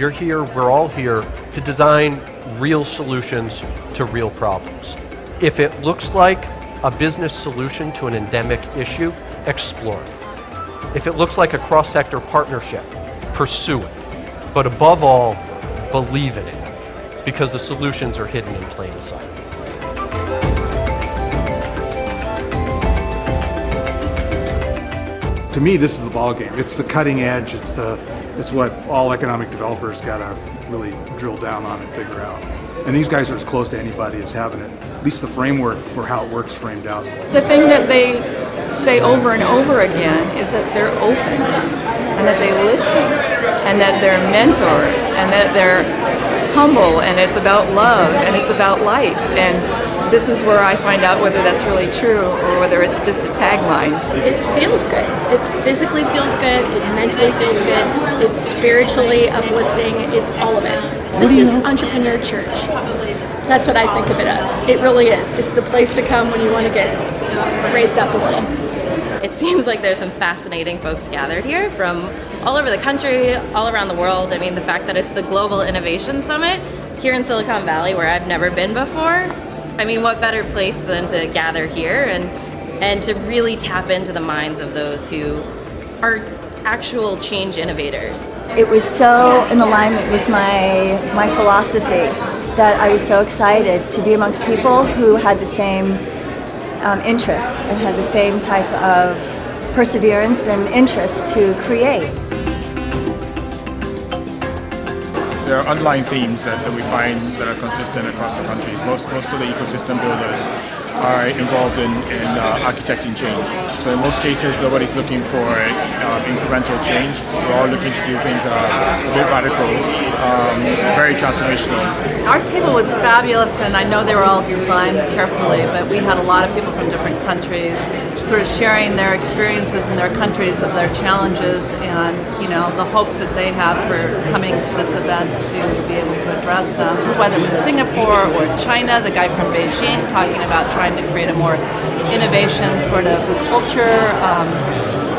You're here, we're all here to design real solutions to real problems. If it looks like a business solution to an endemic issue, explore it. If it looks like a cross-sector partnership, pursue it. But above all, believe in it, because the solutions are hidden in plain sight. To me, this is the ball game. It's the cutting edge. It's what all economic developers got to really drill down on and figure out. And these guys are as close to anybody as having it. At least the framework for how it works framed out. The thing that they say over and over again is that they're open, and that they listen, and that they're mentors, and that they're humble, and it's about love, and it's about life. And this is where I find out whether that's really true or whether it's just a tagline. It feels good. It physically feels good. It mentally feels good. It's spiritually uplifting. It's all of it. This is Entrepreneur Church. That's what I think of it as. It really is. It's the place to come when you want to get raised up a little. It seems like there's some fascinating folks gathered here from all over the country, all around the world. I mean, the fact that it's the Global Innovation Summit here in Silicon Valley, where I've never been before. I mean, what better place than to gather here and to really tap into the minds of those who are actual change innovators. It was so in alignment with my philosophy that I was so excited to be amongst people who had the same interest and had the same type of perseverance and interest to create. There are underlying themes that we find that are consistent across the countries. Most of the ecosystem builders are involved in architecting change. So in most cases, nobody's looking for incremental change. We're all looking to do things that are a bit radical, very transformational. Our table was fabulous, and I know they were all designed carefully, but we had a lot of people from different countries sort of sharing their experiences in their countries of their challenges and, you know, the hopes that they have for coming to this event to be able to address them. Whether it was Singapore or China, the guy from Beijing talking about trying to create a more innovation sort of culture,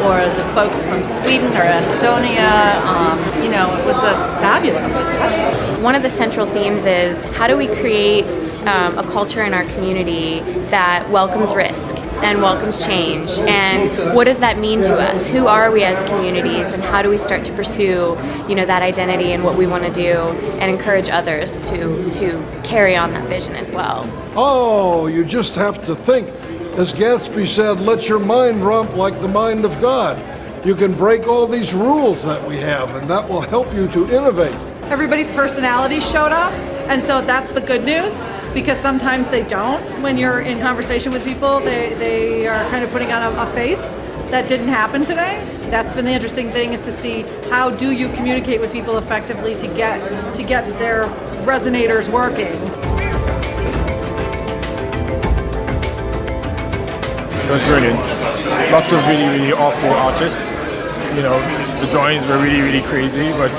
or the folks from Sweden or Estonia. You know, it was a fabulous discussion. One of the central themes is how do we create a culture in our community that welcomes risk and welcomes change, and what does that mean to us? Who are we as communities, and how do we start to pursue, you know, that identity and what we want to do, and encourage others to carry on that vision as well. Oh, you just have to think. As Gatsby said, let your mind romp like the mind of God. You can break all these rules that we have, and that will help you to innovate. Everybody's personality showed up, and so that's the good news, because sometimes they don't. When you're in conversation with people, they are kind of putting on a face that didn't happen today. That's been the interesting thing, is to see how do you communicate with people effectively to get their resonators working. It was brilliant. Lots of really, really awful artists. You know, the drawings were really, really crazy, but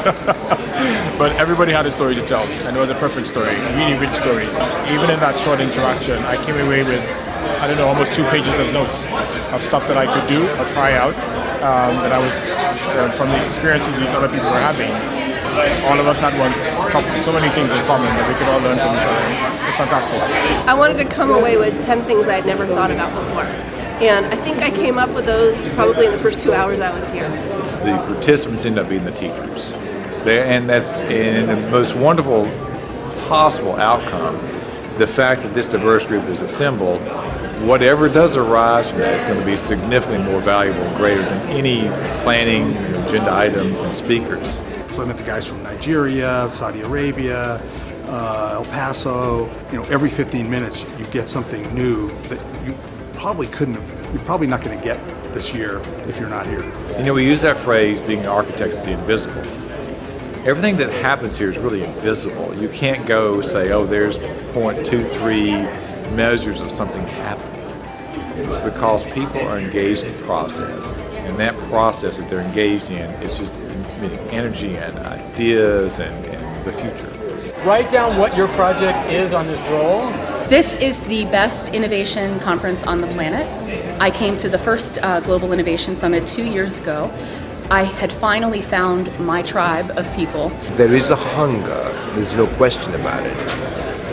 but everybody had a story to tell, and it was a perfect story. Really rich stories. Even in that short interaction, I came away with, I don't know, almost 2 pages of notes of stuff that I could do or try out. That I was from the experiences these other people were having. All of us had so many things in common that we could all learn from each other. It's fantastic. I wanted to come away with 10 things I had never thought about before. And I think I came up with those probably in the first 2 hours I was here. The participants end up being the teachers. And that's in the most wonderful possible outcome. The fact that this diverse group is assembled, whatever does arise from that is going to be significantly more valuable and greater than any planning, agenda items, and speakers. So I met the guys from Nigeria, Saudi Arabia, El Paso. You know, every 15 minutes you get something new that you're probably not going to get this year if you're not here. You know, we use that phrase, being architects of the invisible. Everything that happens here is really invisible. You can't go say, oh, there's 0.23 measures of something happening. It's because people are engaged in the process, and that process that they're engaged in is just emitting energy and ideas and the future. Write down what your project is on this roll. This is the best innovation conference on the planet. I came to the first Global Innovation Summit 2 years ago. I had finally found my tribe of people. There is a hunger, there's no question about it,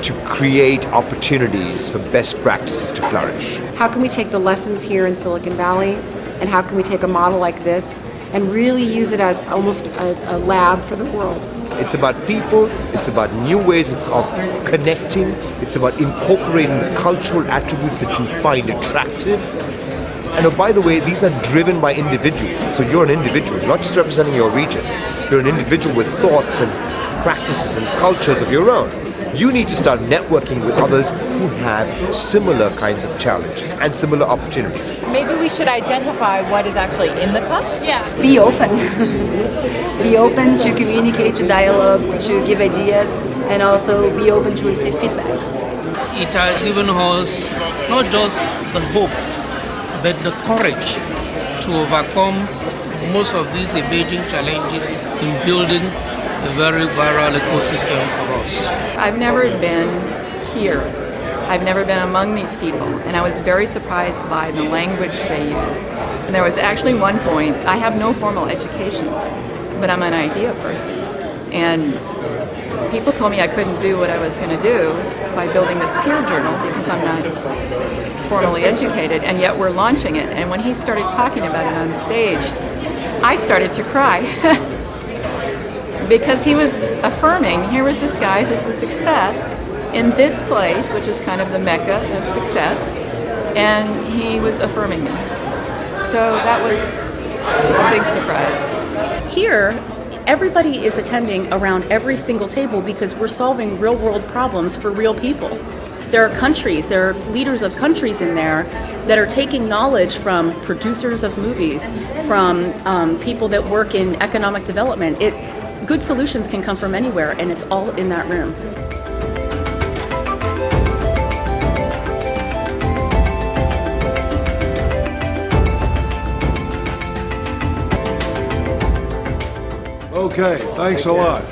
to create opportunities for best practices to flourish. How can we take the lessons here in Silicon Valley and how can we take a model like this and really use it as almost a lab for the world? It's about people, it's about new ways of connecting, it's about incorporating the cultural attributes that you find attractive. And oh, by the way, these are driven by individuals. So you're an individual, you're not just representing your region. You're an individual with thoughts and practices and cultures of your own. You need to start networking with others who have similar kinds of challenges and similar opportunities. Maybe we should identify what is actually in the cups? Yeah. Be open. Be open to communicate, to dialogue, to give ideas, and also be open to receive feedback. It has given us not just the hope, but the courage to overcome most of these emerging challenges in building a very viral ecosystem for us. I've never been here. I've never been among these people, and I was very surprised by the language they used. And there was actually one point, I have no formal education, but I'm an idea person. And people told me I couldn't do what I was going to do by building this peer journal because I'm not formally educated, and yet we're launching it. And when he started talking about it on stage, I started to cry. Because he was affirming, here was this guy who's a success in this place, which is kind of the mecca of success, and he was affirming me. So that was a big surprise. Here, everybody is attending around every single table because we're solving real world problems for real people. There are countries, there are leaders of countries in there that are taking knowledge from producers of movies, from people that work in economic development. Good solutions can come from anywhere, and it's all in that room. Okay, thanks a lot.